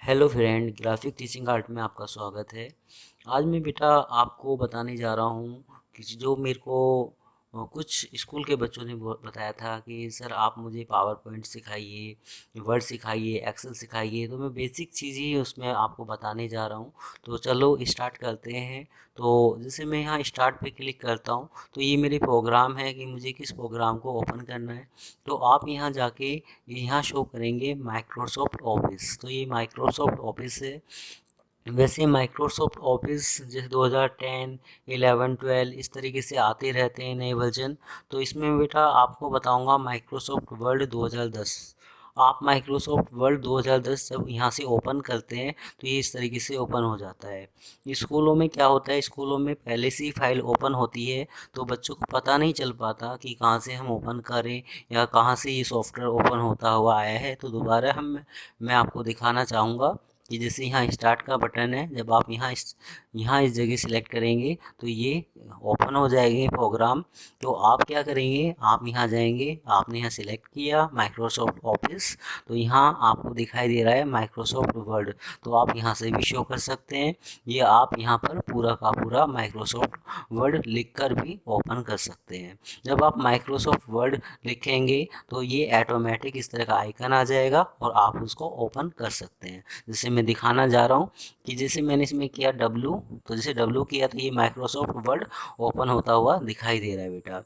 Hello friend, graphic teaching art में आपका स्वागत है। आज मैं बेटा आपको बताने जा रहा हूँ कि जो मेरे को कुछ स्कूल के बच्चों ने बताया था कि सर आप मुझे पावर पॉइंट सिखाइए, वर्ड सिखाइए, एक्सेल सिखाइए। तो मैं बेसिक चीज़ ही उसमें आपको बताने जा रहा हूँ। तो चलो स्टार्ट करते हैं। तो जैसे मैं यहाँ स्टार्ट पे क्लिक करता हूँ तो ये मेरे प्रोग्राम है कि मुझे किस प्रोग्राम को ओपन करना है। तो आप यहाँ जाके यहाँ शो करेंगे माइक्रोसॉफ्ट ऑफिस। तो ये माइक्रोसॉफ्ट ऑफिस है। वैसे माइक्रोसॉफ्ट ऑफिस जैसे 2010, 11, 12 इस तरीके से आते रहते हैं नए वर्जन। तो इसमें बेटा आपको बताऊंगा माइक्रोसॉफ्ट वर्ड 2010। आप माइक्रोसॉफ्ट वर्ड 2010 जब यहाँ से ओपन करते हैं तो ये इस तरीके से ओपन हो जाता है। स्कूलों में क्या होता है, स्कूलों में पहले से ही फाइल ओपन होती है तो बच्चों को पता नहीं चल पाता कि कहाँ से हम ओपन करें या कहाँ से ये सॉफ्टवेयर ओपन होता हुआ आया है। तो दोबारा मैं आपको दिखाना चाहूँगा कि जैसे यहाँ स्टार्ट का बटन है, जब आप यहाँ इस जगह सिलेक्ट करेंगे तो ये ओपन हो जाएगी प्रोग्राम। तो आप क्या करेंगे, आप यहाँ जाएंगे, आपने यहाँ सिलेक्ट किया माइक्रोसॉफ्ट ऑफिस। तो यहाँ आपको दिखाई दे रहा है माइक्रोसॉफ्ट वर्ड। तो आप यहाँ से भी शो कर सकते हैं। ये आप यहाँ पर पूरा का पूरा माइक्रोसॉफ्ट वर्ड लिख कर भी ओपन कर सकते हैं। जब आप माइक्रोसॉफ्ट वर्ड लिखेंगे तो ये ऑटोमेटिक इस तरह का आइकन आ जाएगा और आप उसको ओपन कर सकते हैं। जैसे मैं दिखाना जा रहा हूँ कि जैसे मैंने इसमें किया W, तो जैसे W किया तो ये माइक्रोसॉफ्ट वर्ड ओपन होता हुआ दिखाई दे रहा है बेटा।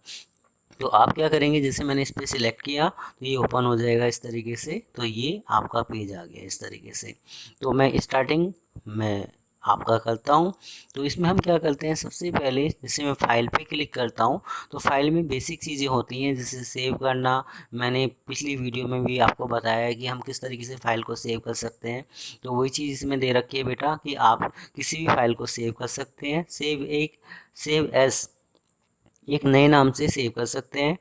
तो आप क्या करेंगे, जैसे मैंने इस पर सिलेक्ट किया तो ये ओपन हो जाएगा इस तरीके से। तो ये आपका पेज आ गया इस तरीके से। तो मैं स्टार्टिंग में आपका करता हूँ। तो इसमें हम क्या करते हैं, सबसे पहले जैसे मैं फाइल पे क्लिक करता हूँ तो फाइल में बेसिक चीज़ें होती हैं जैसे सेव करना। मैंने पिछली वीडियो में भी आपको बताया है कि हम किस तरीके से फाइल को सेव कर सकते हैं। तो वही चीज़ इसमें दे रखी है बेटा कि आप किसी भी फाइल को सेव कर सकते हैं। सेव एज एक नए नाम से सेव कर सकते हैं।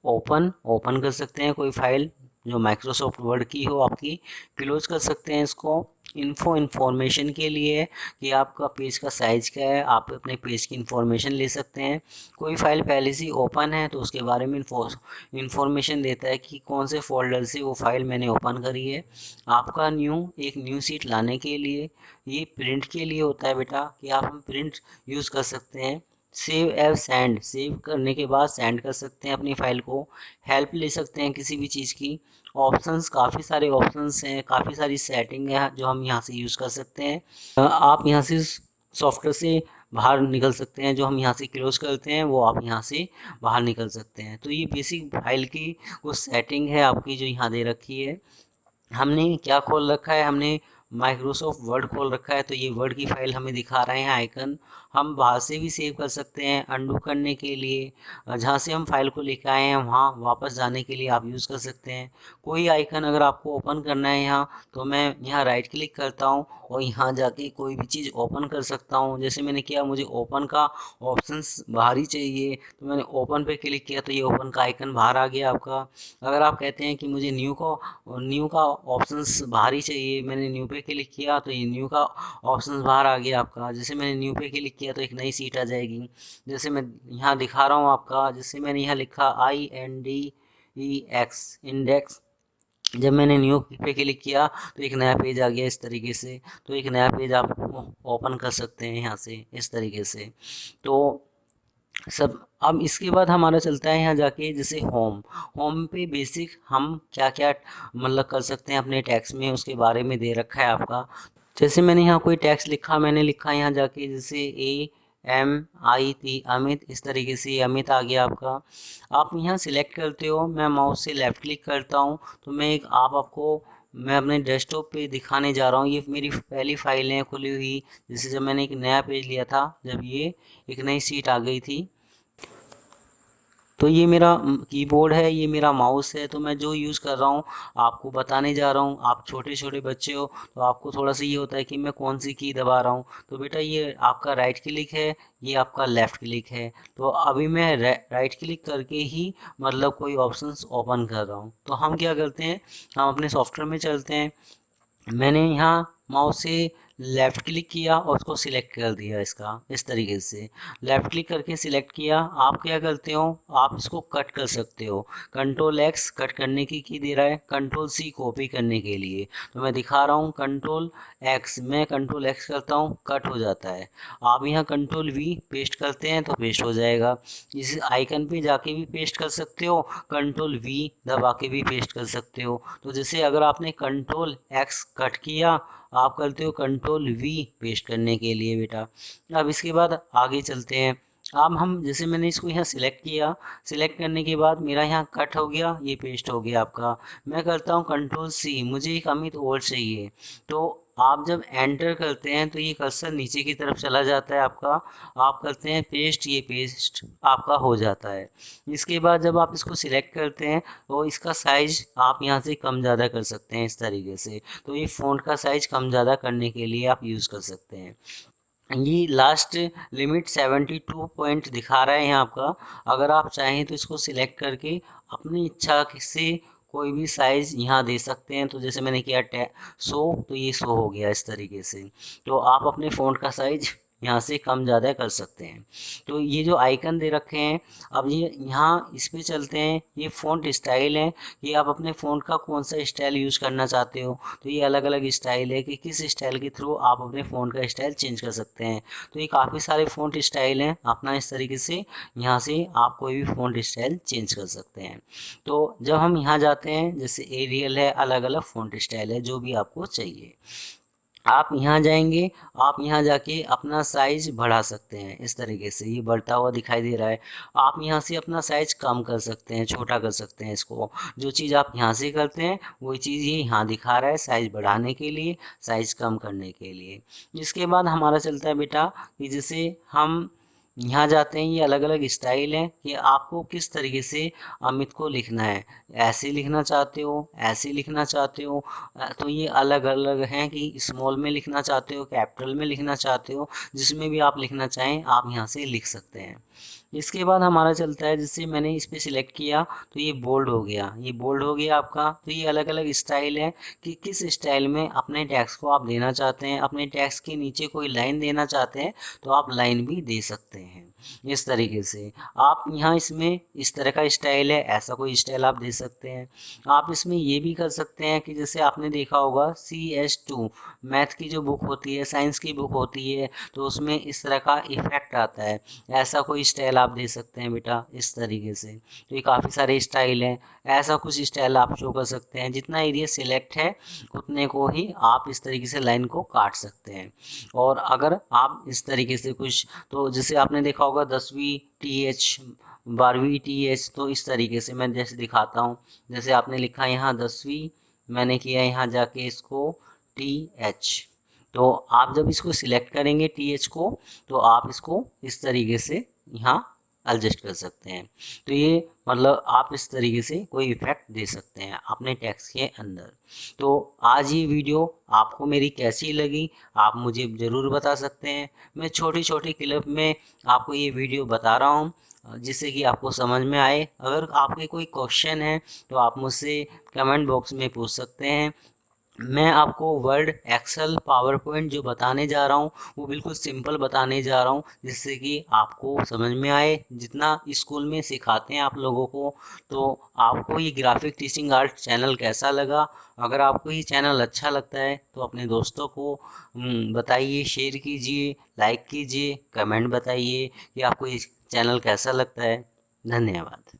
ओपन कर सकते हैं कोई फाइल जो माइक्रोसॉफ्ट वर्ड की हो आपकी। क्लोज कर सकते हैं इसको। इन्फॉर्मेशन के लिए कि आपका पेज का साइज़ क्या है, आप अपने पेज की इन्फॉर्मेशन ले सकते हैं। कोई फाइल पहले से ओपन है तो उसके बारे में इन्फॉर्मेशन देता है कि कौन से फोल्डर से वो फाइल मैंने ओपन करी है। आपका एक न्यू सीट लाने के लिए, ये प्रिंट के लिए होता है बेटा कि आप हम प्रिंट यूज़ कर सकते हैं। सेव एज सेंड, सेव करने के बाद सेंड कर सकते हैं अपनी फाइल को। हेल्प ले सकते हैं किसी भी चीज़ की। ऑप्शंस, काफ़ी सारे ऑप्शंस हैं, काफ़ी सारी सेटिंग है जो हम यहाँ से यूज़ कर सकते हैं। आप यहाँ से सॉफ्टवेयर से बाहर निकल सकते हैं। जो हम यहाँ से क्लोज करते हैं वो आप यहाँ से बाहर निकल सकते हैं। तो ये बेसिक फाइल की कुछ सेटिंग है आपकी जो यहाँ दे रखी है। हमने क्या खोल रखा है, हमने माइक्रोसॉफ्ट वर्ड खोल रखा है। तो ये वर्ड की फाइल हमें दिखा रहे हैं आइकन। हम बाहर से भी सेव कर सकते हैं अंडू करने के लिए। जहाँ से हम फाइल को लेकर आए हैं वहाँ वापस जाने के लिए आप यूज़ कर सकते हैं। कोई आइकन अगर आपको ओपन करना है यहाँ, तो मैं यहाँ राइट क्लिक करता हूँ और यहाँ जाके कोई भी चीज़ ओपन कर सकता हूँ। जैसे मैंने किया, मुझे ओपन का ऑप्शंस बाहर ही चाहिए तो मैंने ओपन पे क्लिक किया तो ये ओपन का आइकन बाहर आ गया आपका। अगर आप कहते हैं कि मुझे न्यू का ऑप्शंस बाहर ही चाहिए, मैंने न्यू पे क्लिक किया तो ये न्यू का ऑप्शंस बाहर आ गया आपका। जैसे मैंने न्यू पे क्लिक किया तो एक नई सीट आ जाएगी। जैसे मैं यहाँ दिखा रहा हूँ आपका, जैसे मैंने यहाँ लिखा INDEX इंडेक्स। जब मैंने न्यू पे क्लिक किया तो एक नया पेज आ गया इस तरीके से। तो एक नया पेज आप ओपन कर सकते हैं यहाँ से इस तरीके से। तो सब, अब इसके बाद हमारा चलता है यहाँ जाके जैसे होम पे बेसिक हम क्या क्या मतलब कर सकते हैं अपने टैक्स में, उसके बारे में दे रखा है आपका। जैसे मैंने यहाँ कोई टैक्स लिखा, मैंने लिखा यहाँ जाके जैसे AMIT अमित, इस तरीके से अमित आ गया आपका। आप यहाँ सिलेक्ट करते हो, मैं माउस से लेफ़्ट क्लिक करता हूँ तो मैं अपने डेस्कटॉप पे दिखाने जा रहा हूँ। ये मेरी पहली फाइल है खुली हुई। जैसे जब मैंने एक नया पेज लिया था, जब ये एक नई सीट आ गई थी। तो ये मेरा कीबोर्ड है, ये मेरा माउस है। तो मैं जो यूज़ कर रहा हूँ आपको बताने जा रहा हूँ। आप छोटे छोटे बच्चे हो तो आपको थोड़ा सा ये होता है कि मैं कौन सी की दबा रहा हूँ। तो बेटा ये आपका राइट क्लिक है, ये आपका लेफ़्ट क्लिक है। तो अभी मैं राइट क्लिक करके ही मतलब कोई ऑप्शंस ओपन कर रहा हूँ। तो हम क्या करते हैं, हम अपने सॉफ्टवेयर में चलते हैं। मैंने यहाँ माउस से लेफ़्ट क्लिक किया और उसको सिलेक्ट कर दिया इसका इस तरीके से। लेफ़्ट क्लिक करके सिलेक्ट किया, आप क्या करते हो, आप इसको कट कर सकते हो। कंट्रोल एक्स कट करने की दे रहा है, कंट्रोल सी कॉपी करने के लिए। तो मैं दिखा रहा हूँ कंट्रोल एक्स, मैं कंट्रोल एक्स करता हूँ, कट हो जाता है। आप यहाँ कंट्रोल वी पेस्ट करते हैं तो पेस्ट हो जाएगा। इस आइकन पे जाके भी पेस्ट कर सकते हो, कंट्रोल वी दबा के भी पेस्ट कर सकते हो। तो जैसे अगर आपने कंट्रोल एक्स कट किया, आप करते हो कंट्रोल वी पेस्ट करने के लिए बेटा। अब इसके बाद आगे चलते हैं। अब हम जैसे मैंने इसको यहाँ सिलेक्ट किया, सिलेक्ट करने के बाद मेरा यहाँ कट हो गया, ये पेस्ट हो गया आपका। मैं करता हूँ कंट्रोल सी, मुझे एक अमित और चाहिए। तो आप जब एंटर करते हैं तो ये कर्सर नीचे की तरफ चला जाता है आपका। आप करते हैं पेस्ट, ये पेस्ट आपका हो जाता है। इसके बाद जब आप इसको सिलेक्ट करते हैं तो इसका साइज़ आप यहाँ से कम ज़्यादा कर सकते हैं इस तरीके से। तो ये फ़ॉन्ट का साइज़ कम ज़्यादा करने के लिए आप यूज़ कर सकते हैं। ये लास्ट लिमिट 72 पॉइंट दिखा रहा है यहाँ आपका। अगर आप चाहें तो इसको सिलेक्ट करके अपनी इच्छा से कोई भी साइज़ यहाँ दे सकते हैं। तो जैसे मैंने किया 100, तो ये 100 हो गया इस तरीके से। तो आप अपने फ़ॉन्ट का साइज़ यहाँ से कम ज़्यादा कर सकते हैं। तो ये जो आइकन दे रखे हैं, अब ये यहाँ इस पे चलते हैं। ये फ़ॉन्ट स्टाइल है, ये आप अपने फ़ॉन्ट का कौन सा स्टाइल यूज़ करना चाहते हो। तो ये अलग अलग स्टाइल है कि किस स्टाइल के थ्रू आप अपने फ़ॉन्ट का स्टाइल चेंज कर सकते हैं। तो ये काफ़ी सारे फ़ॉन्ट स्टाइल हैं, अपना इस तरीके से यहाँ से आप कोई भी फ़ॉन्ट स्टाइल चेंज कर सकते हैं। तो जब हम यहाँ जाते हैं, जैसे एरियल है, अलग अलग फ़ॉन्ट स्टाइल है, जो भी आपको चाहिए आप यहाँ जाएंगे। आप यहाँ जाके अपना साइज़ बढ़ा सकते हैं इस तरीके से, ये बढ़ता हुआ दिखाई दे रहा है। आप यहाँ से अपना साइज़ कम कर सकते हैं, छोटा कर सकते हैं इसको। जो चीज़ आप यहाँ से करते हैं वही चीज़ ये यहाँ दिखा रहा है, साइज़ बढ़ाने के लिए, साइज़ कम करने के लिए। इसके बाद हमारा चलता है बेटा कि जैसे हम यहाँ जाते हैं, ये अलग अलग स्टाइल है कि आपको किस तरीके से अमित को लिखना है। ऐसे लिखना चाहते हो, ऐसे लिखना चाहते हो। तो ये अलग अलग हैं कि स्मॉल में लिखना चाहते हो, कैपिटल में लिखना चाहते हो, जिसमें भी आप लिखना चाहें आप यहाँ से लिख सकते हैं। इसके बाद हमारा चलता है, जैसे मैंने इस पर सिलेक्ट किया तो ये बोल्ड हो गया, ये बोल्ड हो गया आपका। तो ये अलग अलग स्टाइल है कि किस स्टाइल में अपने टेक्स्ट को आप देना चाहते हैं। अपने टेक्स्ट के नीचे कोई लाइन देना चाहते हैं तो आप लाइन भी दे सकते हैं इस तरीके से। आप यहाँ इसमें इस तरह का स्टाइल है, ऐसा कोई स्टाइल आप दे सकते हैं। आप इसमें ये भी कर सकते हैं कि जैसे आपने देखा होगा CS2 मैथ की जो बुक होती है, साइंस की बुक होती है, तो उसमें इस तरह का इफेक्ट आता है। ऐसा कोई स्टाइल आप दे सकते हैं बेटा इस तरीके से। तो ये काफ़ी सारे स्टाइल हैं, ऐसा कुछ स्टाइल आप शो कर सकते हैं। जितना एरिया सिलेक्ट है उतने को ही आप इस तरीके से लाइन को काट सकते हैं। और अगर आप इस तरीके से कुछ, तो जैसे आपने देखा होगा 10वीं TH, 12वीं TH, तो इस तरीके से मैं जैसे दिखाता हूँ। जैसे आपने लिखा यहाँ 10वीं, मैंने किया यहाँ जाके इसको TH। तो आप जब इसको सिलेक्ट करेंगे TH को, तो आप इसको इस तरीके से यहाँ एडजस्ट कर सकते हैं। तो ये मतलब आप इस तरीके से कोई इफेक्ट दे सकते हैं अपने टेक्स्ट के अंदर। तो आज ये वीडियो आपको मेरी कैसी लगी आप मुझे ज़रूर बता सकते हैं। मैं छोटी छोटी क्लिप में आपको ये वीडियो बता रहा हूँ जिससे कि आपको समझ में आए। अगर आपके कोई क्वेश्चन है तो आप मुझसे कमेंट बॉक्स में पूछ सकते हैं। मैं आपको वर्ड, एक्सेल, पावर पॉइंट जो बताने जा रहा हूँ वो बिल्कुल सिंपल बताने जा रहा हूँ, जिससे कि आपको समझ में आए। जितना स्कूल में सिखाते हैं आप लोगों को। तो आपको ये ग्राफिक टीचिंग आर्ट चैनल कैसा लगा? अगर आपको ये चैनल अच्छा लगता है तो अपने दोस्तों को बताइए, शेयर कीजिए, लाइक कीजिए, कमेंट बताइए कि आपको ये चैनल कैसा लगता है। धन्यवाद।